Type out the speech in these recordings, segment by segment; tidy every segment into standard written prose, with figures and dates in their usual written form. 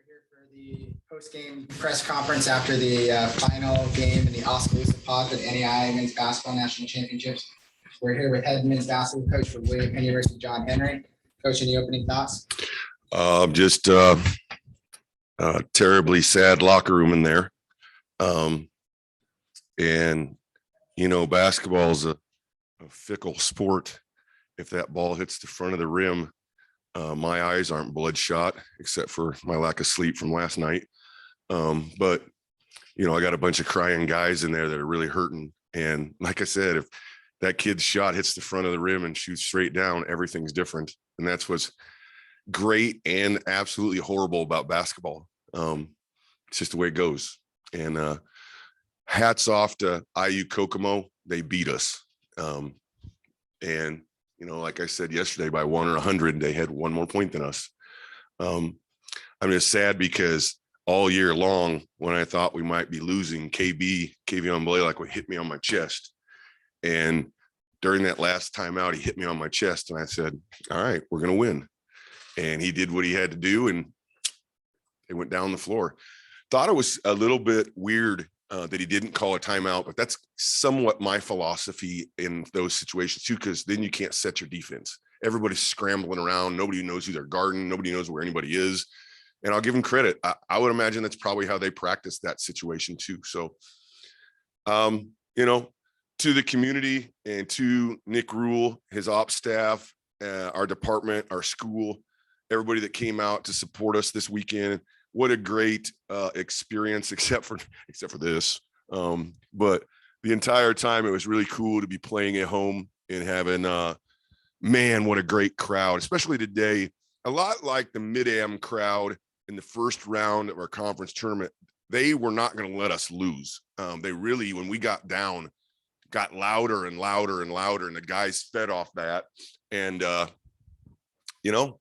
Here for the post-game press conference after the final game in the Oskaloosa Pod for the NAIA Men's Basketball National Championships. We're here with head men's basketball coach for William Penn University, John Henry. Coach, any opening thoughts? Just terribly sad locker room in there. And, you know, basketball is a fickle sport. If that ball hits the front of the rim, my eyes aren't bloodshot, except for my lack of sleep from last night. But, you know, I got a bunch of crying guys in there that are really hurting. And like I said, if that kid's shot hits the front of the rim and shoots straight down, everything's different. And that's what's great and absolutely horrible about basketball. It's just the way it goes. And hats off to IU-Kokomo. They beat us. And, you know, like I said yesterday, by 1 or 100, they had one more point than us. I'm just sad because all year long, when I thought we might be losing, Kavion Blaylock would hit me on my chest. And during that last timeout, he hit me on my chest, and I said, all right, we're going to win. And he did what he had to do, and they went down the floor. Thought it was a little bit weird that he didn't call a timeout, but that's somewhat my philosophy in those situations too, because then you can't set your defense. Everybody's scrambling around. Nobody knows who they're guarding. Nobody knows where anybody is. And I'll give them credit. I would imagine that's probably how they practice that situation too. So, you know, to the community and to Nick Rule, his ops staff, our department, our school, everybody that came out to support us this weekend. What a great experience, except for this. But the entire time, it was really cool to be playing at home and having, man, what a great crowd, especially today. A lot like the Mid-Am crowd in the first round of our conference tournament. They were not going to let us lose. They really, when we got down, got louder and louder and louder, and the guys fed off that. And, you know,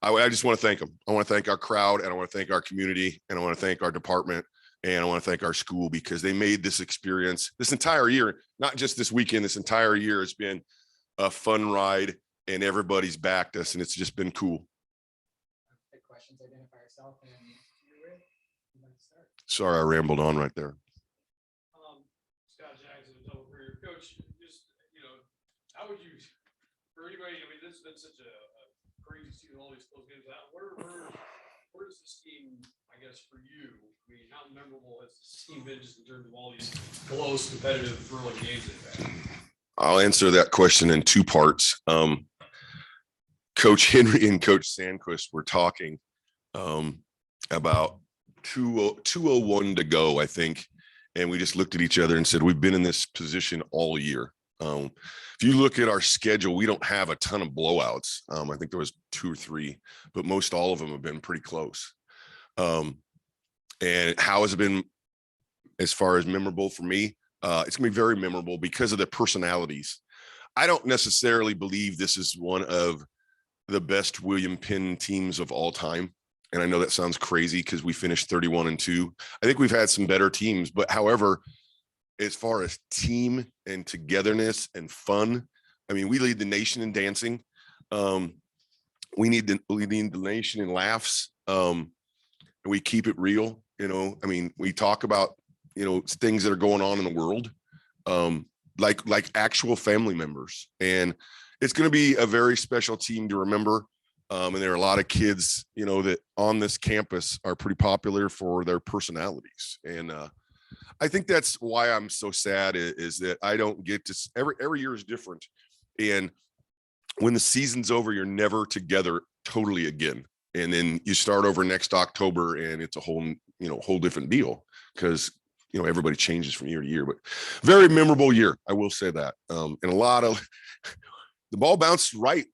I just want to thank them. I want to thank our crowd, and I want to thank our community, and I want to thank our department, and I want to thank our school, because they made this experience this entire year, not just this weekend, this entire year has been a fun ride, and everybody's backed us, and it's just been cool. Take questions, identify yourself, and you're ready. Sorry, I rambled on right there. Scott Jackson, double career coach. Just, you know, how would you, for anybody, I mean, this has been such a crazy season, all these close games out. Where does this team, I guess, for you? I mean, how memorable has this team been just in terms of all these close, competitive, thrilling games they've had? I'll answer that question in two parts. Coach Henry and Coach Sandquist were talking about 2:01 to go, I think. And we just looked at each other and said, we've been in this position all year. If you look at our schedule, we don't have a ton of blowouts. I think there was 2 or 3, but most all of them have been pretty close. And how has it been as far as memorable for me? It's gonna be very memorable because of the personalities. I don't necessarily believe this is one of the best William Penn teams of all time. And I know that sounds crazy because we finished 31-2. I think we've had some better teams, but however, as far as team and togetherness and fun, I mean, we lead the nation in dancing. We lead the nation in laughs. And we keep it real. You know, I mean, we talk about, you know, things that are going on in the world, like actual family members. And it's going to be a very special team to remember. And there are a lot of kids, you know, that on this campus are pretty popular for their personalities. And I think that's why I'm so sad is that I don't get to, every year is different. And when the season's over, you're never together totally again. And then you start over next October, and it's a whole different deal, because, you know, everybody changes from year to year. But very memorable year, I will say that. And a lot of the ball bounced right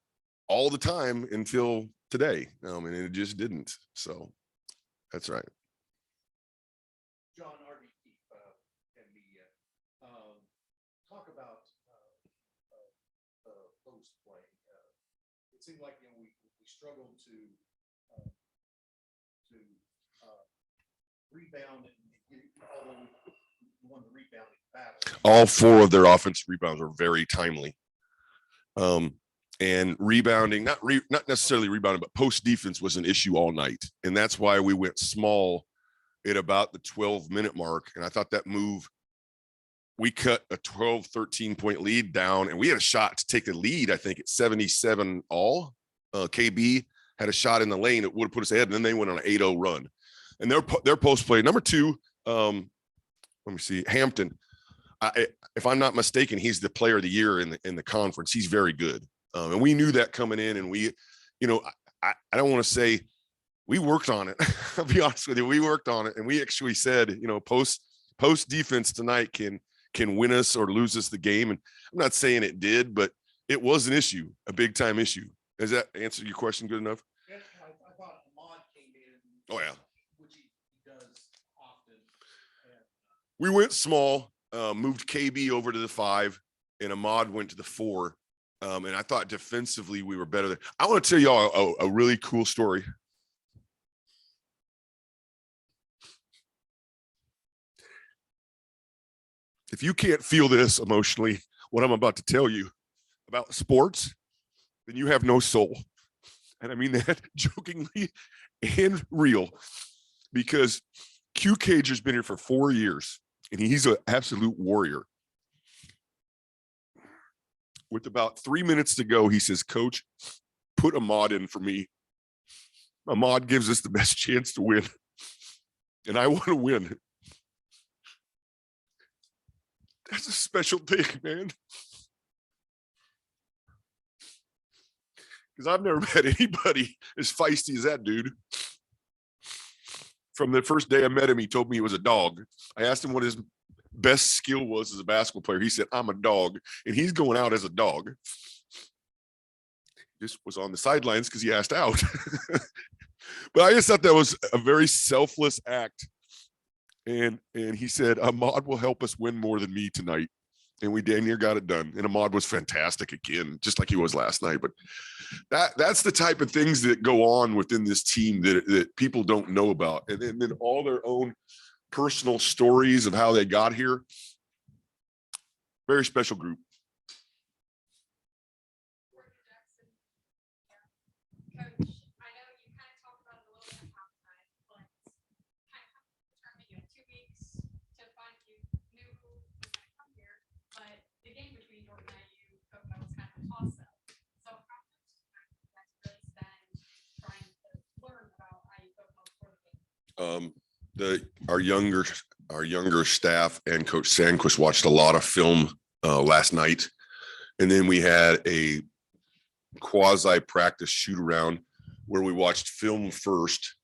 all the time until today, and it just didn't. So that's right. John, can we talk about the post play? It seemed like, you know, we struggled to rebound, although we won the rebounding battle. All 4 of their offensive rebounds are very timely. and rebounding, not necessarily rebounding, but post defense was an issue all night. And that's why we went small at about the 12-minute mark. And I thought that move, we cut a 12, 13-point lead down, and we had a shot to take the lead, I think, at 77 all. KB had a shot in the lane that would have put us ahead, and then they went on an 8-0 run. And their post play, number 2, let me see, Hampton. If I'm not mistaken, he's the player of the year in the conference. He's very good. And we knew that coming in, and we, I don't want to say we worked on it. I'll be honest with you. We worked on it, and we actually said, post defense tonight can win us or lose us the game. And I'm not saying it did, but it was an issue, a big time issue. Does that answer your question good enough? Yeah, I thought Ahmad came in. Oh, yeah. Which he does often. And, We went small, moved KB over to the 5, and Ahmad went to the 4. And I thought defensively we were better. I want to tell y'all a really cool story. If you can't feel this emotionally, what I'm about to tell you about sports, then you have no soul. And I mean that jokingly and real, because Q Cager's been here for 4 years, and he's an absolute warrior. With about 3 minutes to go, he says, "Coach, put Ahmad in for me. Ahmad gives us the best chance to win, and I want to win." That's a special thing, man. Because I've never met anybody as feisty as that dude. From the first day I met him, he told me he was a dog. I asked him what his best skill was as a basketball player. He said, "I'm a dog," and he's going out as a dog. Just was on the sidelines because he asked out. But I just thought that was a very selfless act. And he said, "Ahmad will help us win more than me tonight." And we damn near got it done. And Ahmad was fantastic again, just like he was last night. But that's the type of things that go on within this team that people don't know about. And then all their own personal stories of how they got here. Very special group. Coach, I know you kind of talked about it a little bit at halftime, but kind of determined you had 2 weeks to find you knew who was going to come here. But the game between York and IU-Kokomo was kind of a toss-up. So how much time have you guys really spend trying to learn about IU-Kokomo for the game? Our younger staff and Coach Sandquist watched a lot of film last night, and then we had a quasi practice shoot around where we watched film first.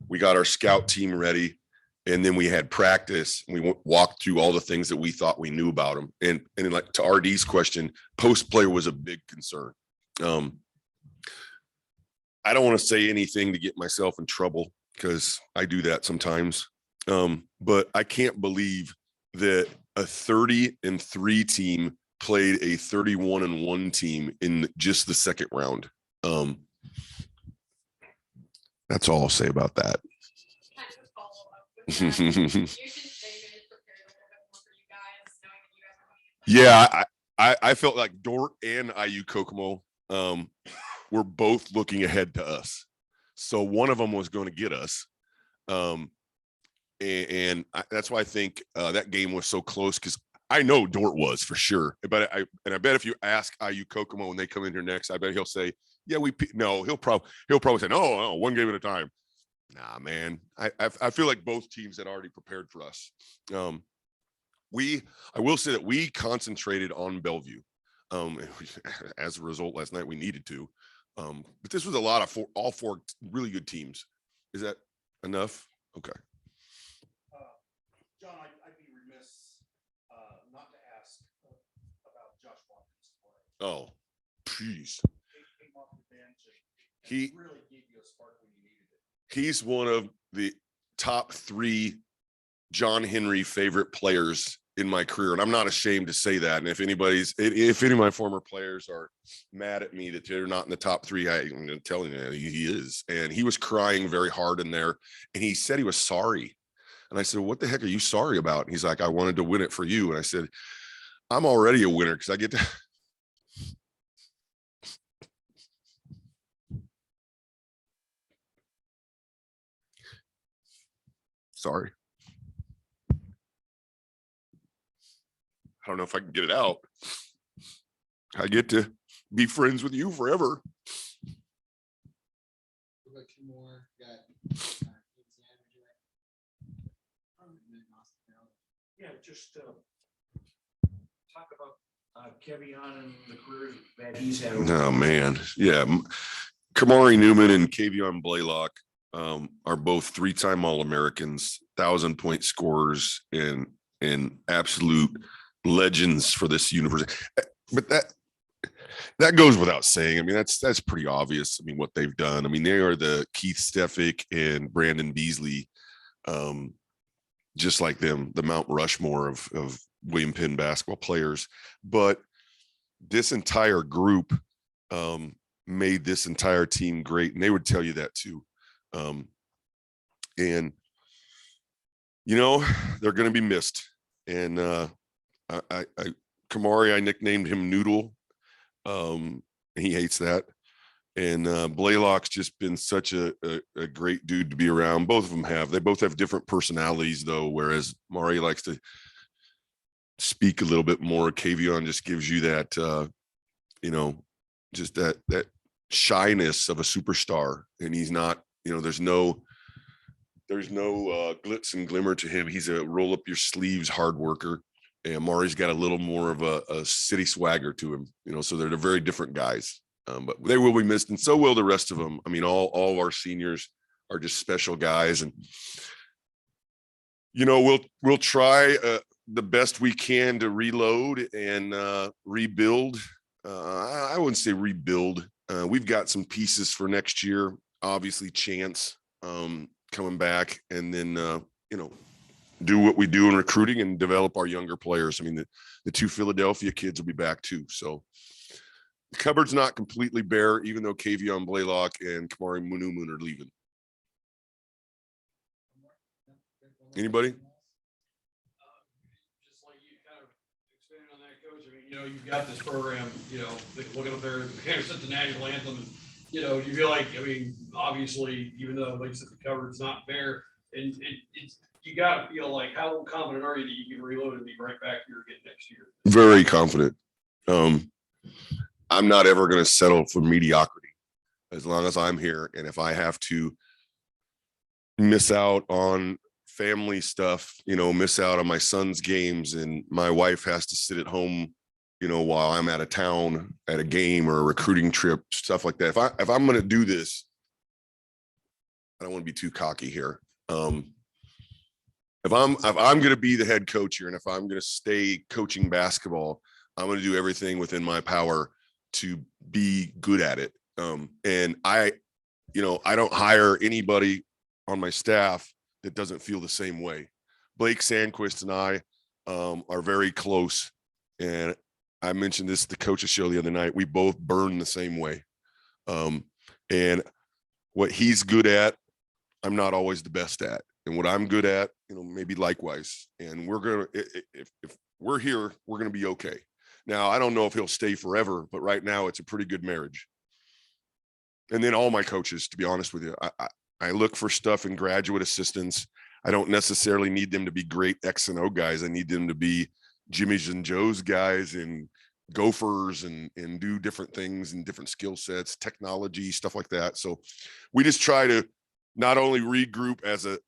We got our scout team ready, and then we had practice. We walked through all the things that we thought we knew about them. And like to RD's question, post play was a big concern. I don't want to say anything to get myself in trouble, because I do that sometimes. But I can't believe that a 30-3 team played a 31-1 team in just the second round. That's all I'll say about that. Kind of a follow-up with that. You think David prepared a little bit more for you guys, knowing that you guys are going to Yeah, I felt like Dort and IU-Kokomo were both looking ahead to us. So one of them was going to get us. That's why I think that game was so close, because I know Dort was for sure. But I bet if you ask IU-Kokomo when they come in here next, I bet he'll say, "Yeah, he'll probably say, no, one game at a time." Nah, man. I feel like both teams had already prepared for us. I will say that we concentrated on Bellevue. As a result, last night we needed to. But this was a lot of all 4 really good teams. Is that enough? Okay. John, I'd be remiss not to ask about Josh Watkins' play. Oh, please. He came off the bench and He really gave you a spark when you needed it. he's one of the top 3 John Henry favorite players in my career, and I'm not ashamed to say that. And if any of my former players are mad at me that they're not in the top 3, I'm telling you, he is. And he was crying very hard in there, and he said he was sorry. And I said, "What the heck are you sorry about?" And he's like, "I wanted to win it for you." And I said, "I'm already a winner because I get to." Sorry. I don't know if I can get it out. I get to be friends with you forever. We've got two more. We got, Yeah, just talk about Kevion and the career that he's had. Oh man. Yeah. Kamari Newman and Kavion Blaylock are both 3-time All-Americans, 1,000-point scorers and absolute legends for this university. But that goes without saying. I mean, that's pretty obvious. I mean, what they've done. I mean, they are the Keith Stefik and Brandon Beasley, just like them, the Mount Rushmore of William Penn basketball players. But this entire group made this entire team great, and they would tell you that too. And you know, they're going to be missed. And Kamari, I nicknamed him Noodle. He hates that. And Blaylock's just been such a great dude to be around. Both of them have. They both have different personalities, though, whereas Mari likes to speak a little bit more. Kavion just gives you that, just that shyness of a superstar. And he's not, there's no glitz and glimmer to him. He's a roll up your sleeves hard worker. And Mari's got a little more of a city swagger to him, so they're very different guys. But they will be missed, and so will the rest of them. I mean, all of our seniors are just special guys, and we'll try the best we can to reload and rebuild. I wouldn't say rebuild. We've got some pieces for next year. Obviously, Chance coming back, and then do what we do in recruiting and develop our younger players. I mean, the two Philadelphia kids will be back too. So the cupboard's not completely bare, even though Kavion Blaylock and Kamari Newman are leaving. Anybody? Just like you kind of expanded on that, Coach. I mean, you've got this program, looking up there, kind of set the national anthem. You feel like, obviously, even though, like you said, the cupboard's not bare, and it's, you got to feel like, how confident are you that you can reload and be right back here again next year? Very confident. I'm not ever going to settle for mediocrity as long as I'm here. And if I have to miss out on family stuff, miss out on my son's games, and my wife has to sit at home, while I'm out of town at a game or a recruiting trip, stuff like that. If I'm going to do this, I don't want to be too cocky here. If I'm going to be the head coach here, and if I'm going to stay coaching basketball, I'm going to do everything within my power to be good at it. And I don't hire anybody on my staff that doesn't feel the same way. Blake Sandquist and I are very close. And I mentioned this at the coaches show the other night. We both burn the same way. And what he's good at, I'm not always the best at. And what I'm good at, maybe likewise. And we're going to, if we're here, we're going to be okay. Now, I don't know if he'll stay forever, but right now it's a pretty good marriage. And then all my coaches, to be honest with you, I look for stuff in graduate assistants. I don't necessarily need them to be great X and O guys. I need them to be Jimmy's and Joe's guys and gophers and do different things and different skill sets, technology, stuff like that. So we just try to not only regroup as a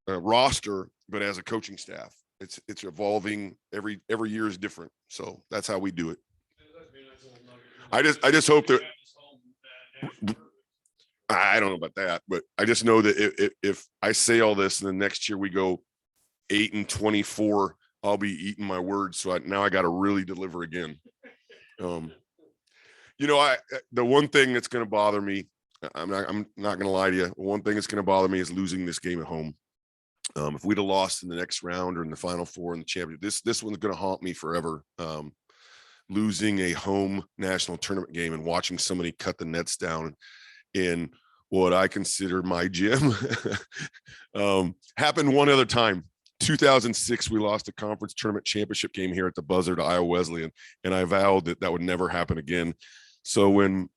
roster, but as a coaching staff. It's evolving every year is different. So that's how we do it. I just hope that I don't know about that, but I just know that if I say all this and then next year we go 8-24, I'll be eating my words. So now I got to really deliver again. The one thing that's going to bother me, I'm not going to lie to you. One thing that's going to bother me is losing this game at home. If we'd have lost in the next round or in the Final Four in the championship, this one's going to haunt me forever. Losing a home national tournament game and watching somebody cut the nets down in what I consider my gym. Happened one other time. 2006, we lost a conference tournament championship game here at the buzzer to Iowa Wesleyan, and I vowed that would never happen again. So when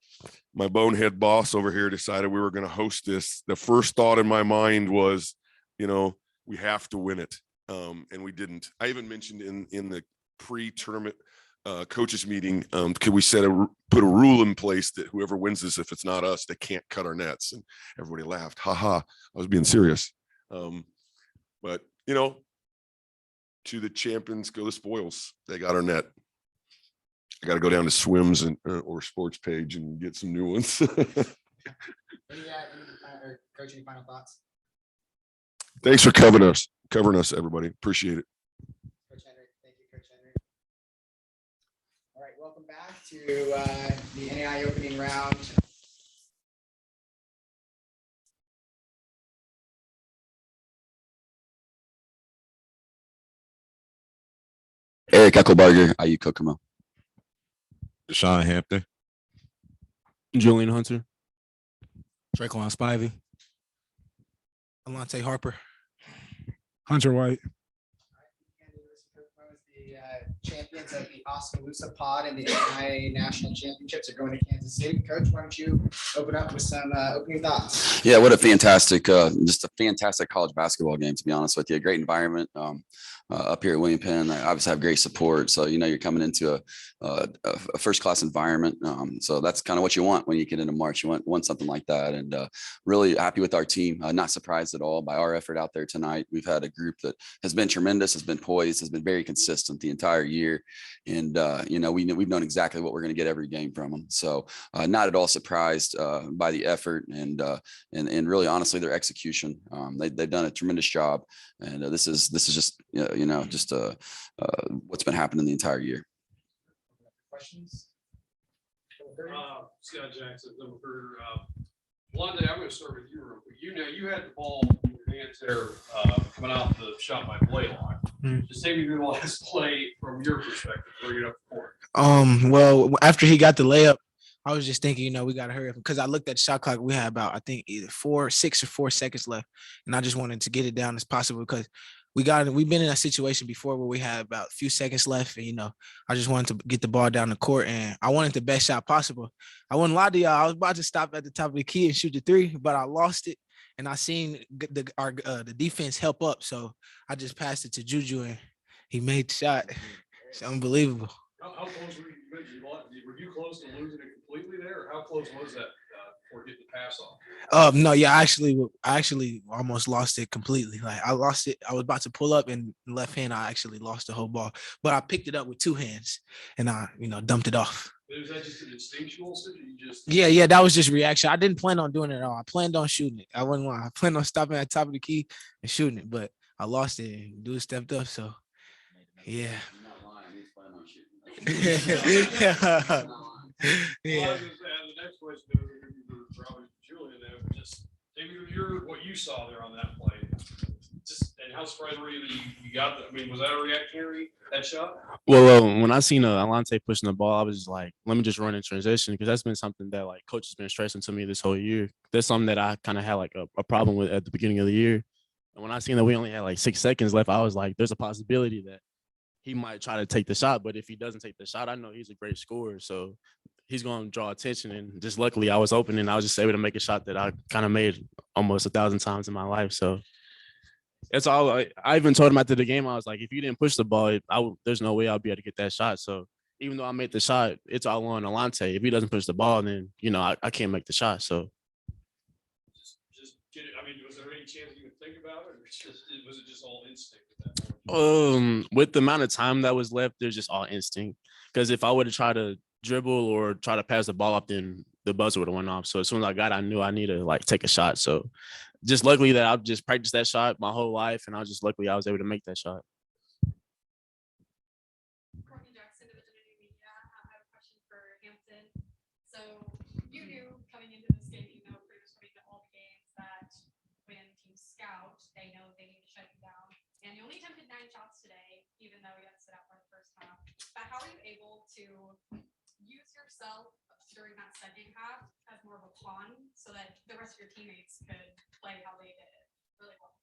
my bonehead boss over here decided we were going to host this, the first thought in my mind was, we have to win it. And we didn't. I even mentioned in the pre-tournament coaches meeting, could we put a rule in place that whoever wins this, if it's not us, they can't cut our nets? And everybody laughed. Ha ha. I was being serious. But to the champions go the spoils. They got our net. I got to go down to Swims or Sports Page and get some new ones. Coach, any final thoughts? Thanks for covering us, everybody. Appreciate it. Coach Henry, thank you, Coach Henry. All right, welcome back to the NAIA opening round. Eric Eckelbarger, IU-Kokomo. Deshaun Hampton. Julian Hunter. Drakeon Spivey. Alante Harper. Hunter White. The champions of the Oskaloosa Pod and the NAIA National Championships are going to Kansas City. Coach, why don't you open up with some opening thoughts? Yeah, what a fantastic, just a fantastic college basketball game, to be honest with you. A great environment up here at William Penn. I obviously have great support. So, you're coming into a first-class environment. So that's kind of what you want when you get into March. You want something like that. And really happy with our team. Not surprised at all by our effort out there tonight. We've had a group that has been tremendous, has been poised, has been very consistent the entire year. And, we've known exactly what we're going to get every game from them. So not at all surprised by the effort and really, honestly, their execution. They've done a tremendous job. And this is just, what's been happening the entire year. Questions? Scott Jackson, number third. Londe, I'm going to start with you real quick. You had the ball in your hands there coming out the shot by play line. Just take me through the last play from your perspective, bring it up the court. Well, after he got the layup, I was just thinking, we got to hurry up because I looked at the shot clock. We had about, I think, either 6 or 4 seconds left. And I just wanted to get it down as possible because we've been in a situation before where we had about a few seconds left. And, I just wanted to get the ball down the court and I wanted the best shot possible. I wouldn't lie to y'all. I was about to stop at the top of the key and shoot the 3, but I lost it. And I seen the defense help up. So I just passed it to Juju and he made the shot. It's unbelievable. How close were you? Were you close to losing it completely there? Or how close was that before getting the pass off? No, yeah, I actually almost lost it completely. Like I lost it. I was about to pull up and left hand, I actually lost the whole ball, but I picked it up with 2 hands and I, dumped it off. Was that just an instinctual decision? Yeah, that was just reaction. I didn't plan on doing it at all. I planned on shooting it. I wasn't lying. I planned on stopping at the top of the key and shooting it, but I lost it and dude stepped up. So yeah. Yeah. Yeah. The next question is probably Julian. Just take me through what you saw there on that play. And how surprised were you that you got that? I mean, was that a reactionary, that shot? Well, when I seen Alante pushing the ball, I was just like, let me just run in transition because that's been something that coach has been stressing to me this whole year. That's something that I kind of had a problem with at the beginning of the year. And when I seen that we only had 6 seconds left, I was like, there's a possibility that he might try to take the shot, but if he doesn't take the shot, I know he's a great scorer. So he's going to draw attention. And just luckily I was open and I was just able to make a shot that I kind of made almost 1,000 times in my life. So it's all. I even told him after the game, I was like, if you didn't push the ball, there's no way I'll be able to get that shot. So even though I made the shot, it's all on Alante. If he doesn't push the ball, then, I can't make the shot. So. Just get it. I mean, was there any chance you could think about it? Or was it just all instinct at that point? With the amount of time that was left, there's just all instinct. Because if I would have tried to dribble or try to pass the ball up, then the buzzer would have went off. So as soon as I got it, I knew I needed to take a shot. So just luckily that I've just practiced that shot my whole life, and I was just luckily I was able to make that shot. Courtney Jackson of the Media. I have a question for Hampton. So you knew coming into this game, previously to all the games that when teams scout, they know they need to shut you down. And you only attempted 9 shots today, even though you had to sit out for the first half. But how are you able to use yourself during that second half as more of a pawn so that the rest of your teammates could play how they did it really well?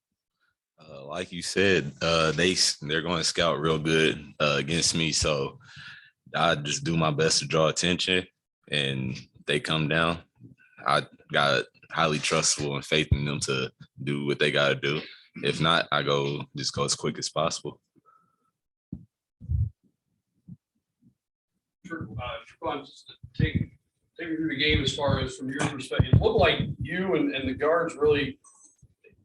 Like you said, they're going to scout real good against me. So I just do my best to draw attention, and they come down. I got highly trustful and faith in them to do what they got to do. if not, I just go as quick as possible. Trevon, just to take me through the game as far as from your perspective. It looked like you and the guards really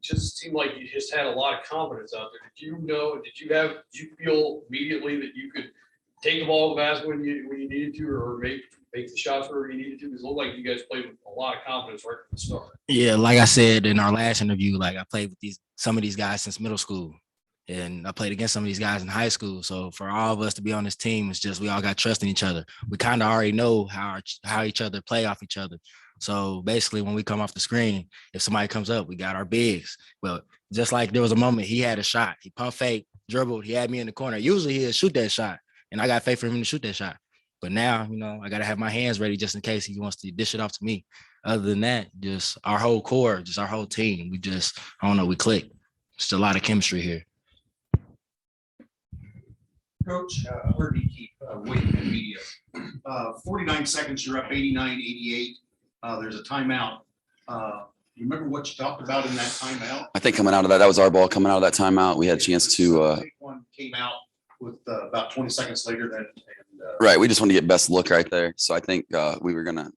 just seemed like you just had a lot of confidence out there. Did you feel immediately that you could take the ball to the basket when you needed to, or make the shots wherever you needed to? Because it looked like you guys played with a lot of confidence right from the start. Yeah, like I said in our last interview, like I played with some of these guys since middle school, and I played against some of these guys in high school. So for all of us to be on this team, it's just we all got trust in each other. We kind of already know how each other play off each other. So basically, when we come off the screen, if somebody comes up, we got our bigs. Well, just like there was a moment he had a shot, he pump fake, dribbled, he had me in the corner. Usually he'll shoot that shot, and I got faith for him to shoot that shot. But now, I got to have my hands ready just in case he wants to dish it off to me. Other than that, just our whole core, just our whole team, we click. Just a lot of chemistry here. Coach, where do you keep William Penn media? 49 seconds, you're up 89-88. There's a timeout. You remember what you talked about in that timeout? I think coming out of that was our ball. Coming out of that timeout, we had a chance to. One came out with about 20 seconds later. Right, we just wanted to get best look right there. So I think we were gonna,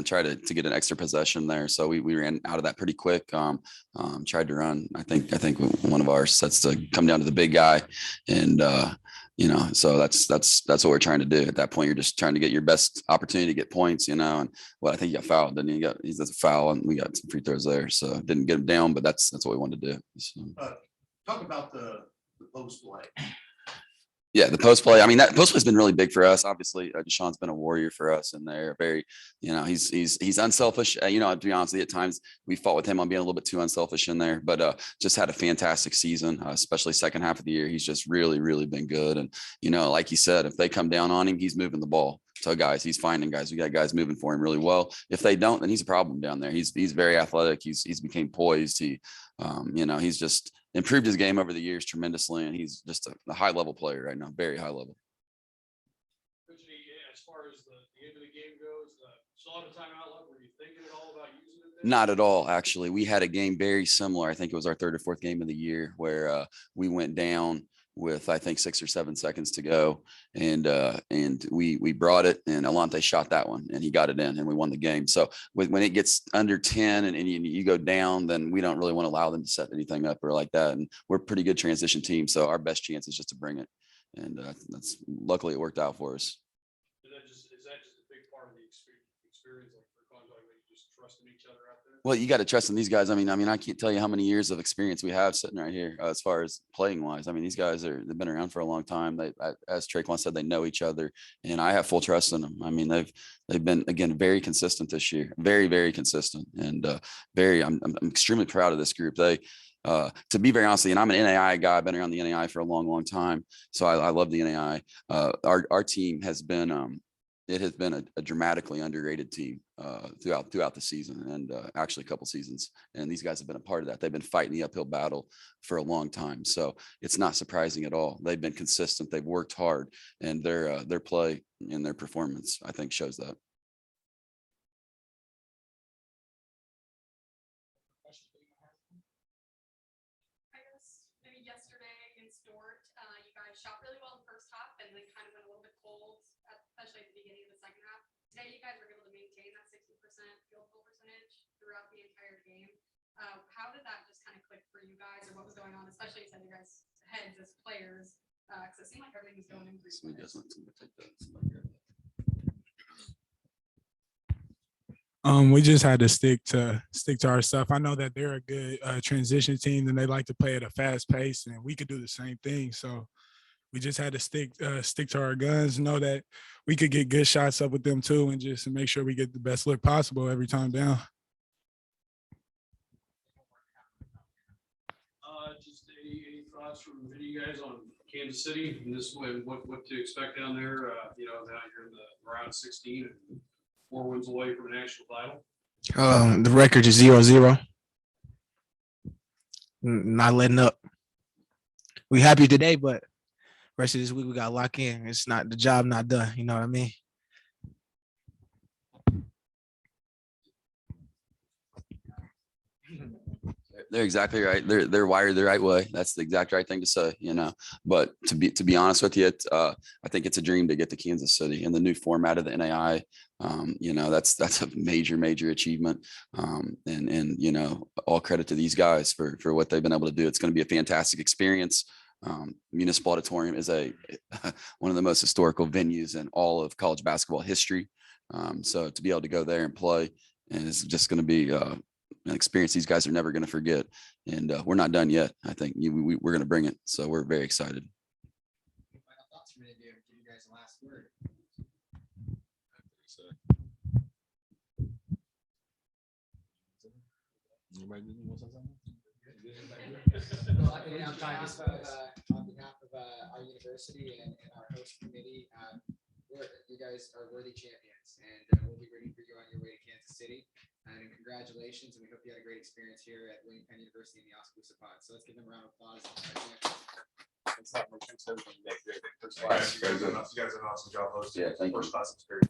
try to get an extra possession there. So we ran out of that pretty quick. Tried to run. I think one of our sets to come down to the big guy, and so that's what we're trying to do. At that point, you're just trying to get your best opportunity to get points, and I think he got fouled, didn't he? He's a foul, and we got some free throws there, so didn't get him down, but that's what we wanted to do. So. Talk about the post play. Yeah, the post play. I mean, that post play has been really big for us. Obviously, Deshaun's been a warrior for us in there. Very, he's unselfish. To be honest with you, at times we fought with him on being a little bit too unselfish in there, but just had a fantastic season, especially second half of the year. He's just really, really been good. And, like you said, if they come down on him, he's moving the ball. So guys, he's finding guys. We got guys moving for him really well. If they don't, then he's a problem down there. He's very athletic. He's became poised. He's just improved his game over the years tremendously, and he's just a high level player right now, very high level. As far as the end of the game goes, still have a timeout left. Were you thinking at all about using it? Not at all, actually. We had a game very similar. I think it was our third or fourth game of the year where we went down with, I think, 6 or 7 seconds to go. And we brought it, and Alante shot that one, and he got it in, and we won the game. So when it gets under 10 and you go down, then we don't really want to allow them to set anything up or like that. And we're a pretty good transition team. So our best chance is just to bring it. And that's luckily it worked out for us. Is that just a big part of the experience for Conjoy, when you just trusting each other out there? Well, you got to trust in these guys. I mean, I can't tell you how many years of experience we have sitting right here as far as playing wise. I mean, these guys they've been around for a long time. As Traquan said, they know each other, and I have full trust in them. I mean, they've been, again, very consistent this year, very, very consistent, and I'm extremely proud of this group. To be very honest, and I'm an NAIA guy. I've been around the NAIA for a long, long time, so I love the NAIA. Our team has been. It has been a dramatically underrated team throughout the season, and actually a couple seasons. And these guys have been a part of that. They've been fighting the uphill battle for a long time. So it's not surprising at all. They've been consistent. They've worked hard, and their play and their performance, I think, shows that. Maybe yesterday against Dort, you guys shot really well in the first half and then kind of went a little bit cold, especially at the beginning of the second half. Today, you guys were able to maintain that 60% field goal percentage throughout the entire game. How did that just kind of click for you guys, or what was going on? Especially you said you guys heads as players, because it seemed like everything was going in pretty well. We just had to stick to our stuff. I know that they're a good transition team, and they like to play at a fast pace, and we could do the same thing. So we just had to stick to our guns, know that we could get good shots up with them too, and just make sure we get the best look possible every time down. Just any thoughts from any of you guys on Kansas City and this way, what to expect down there? Now you're in the round 16 and 4 wins away from a national title. The record is 0-0. Not letting up. We happy today, but rest of this week we got to lock in. It's not the job not done. You know what I mean? They're exactly right. They're wired the right way. That's the exact right thing to say, you know. But to be honest with you, I think it's a dream to get to Kansas City and the new format of the NAIA. You know, that's a major achievement. And you know, all credit to these guys for what they've been able to do. It's going to be a fantastic experience. Municipal Auditorium is one of the most historical venues in all of college basketball history. So to be able to go there and play, and it's just going to be an experience these guys are never going to forget. And we're not done yet. I think we're going to bring it. So we're very excited. Final thoughts from any of you? Give you guys the last word. Well, on behalf of our university and our host committee, you guys are worthy champions, and we'll be rooting for you on your way to Kansas City. And congratulations, and we hope you had a great experience here at Penn University in the Oskaloosa Pod. So let's give them a round of applause. You guys did an awesome job hosting. Yeah, thank you. First class experience.